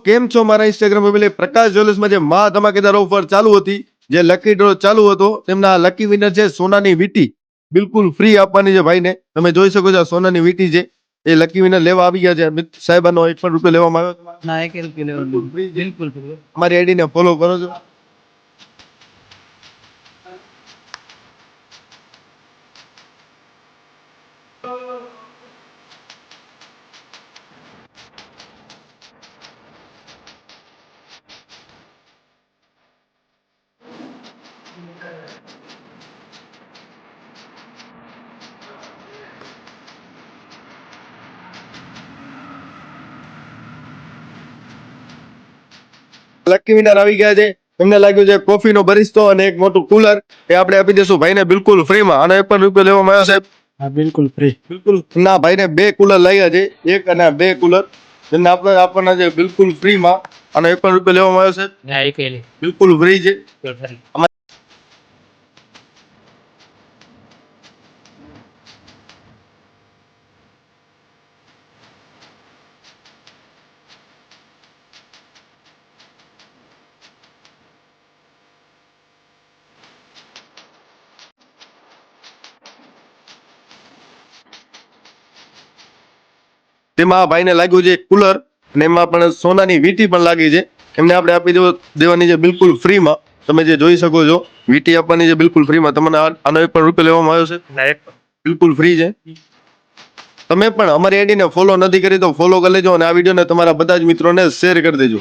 કેમ છો મારા ઇન્સ્ટાગ્રામ ફેમિલી? પ્રકાશ જ્વેલર્સમાં જે મહા ધમાકેદાર ઓફર ચાલુ હતી, જે લકી ડ્રો ચાલુ હતો, તેમના લકી વિનર છે સોનાની વીંટી, બિલકુલ ફ્રી આપવાની છે ભાઈને. તમે જોઈ શકો છો આ સોનાની વીંટી છે, એ લકી વિનર લેવા આવી ગયા છે. સાહેબાનો 1 પણ રૂપિયો લેવામાં આવ્યો ના એક રૂપિયા લેવાનું બિલકુલ free. અમારી આઈડી ને ફોલો કરો છો. લકી વિનર આવી ગયા છે. એમને લાગ્યું છે કોફીનો બરિસ્તો અને એક મોટું કુલર, એ આપણે આપી દઈશું ભાઈને બિલકુલ ફ્રીમાં. આનો 1 પણ રૂપિયો લેવામાં આવ્યો સાહેબ. હા બિલકુલ ફ્રી. બિલકુલ ના, ભાઈને 2 કુલર લાવ્યા છે, 1 અને 2 કુલર જેમને આપણે આપવાના છે બિલકુલ ફ્રીમાં. આનો 1 પણ રૂપિયો લેવામાં આવ્યો સાહેબ. ના એક એલી બિલકુલ ફ્રી છે. free. તેમાં આ ભાઈને લાગ્યું છે કુલર અને એમાં પણ સોનાની વીંટી પણ લાગી છે. એમને આપણે આપી દેવાની છે બિલકુલ ફ્રીમાં. તમે જે જોઈ શકો છો, વીંટી આપવાની છે બિલકુલ ફ્રીમાં. તમને આનો 1 પણ રૂપિયો લેવામાં આવ્યો છે, ના એક બિલકુલ ફ્રી છે. તમે પણ અમારી આઈડીને ફોલો નથી કરી તો ફોલો કરી લેજો અને આ વિડીયોને તમારા બધા જ મિત્રોને શેર કરી દેજો.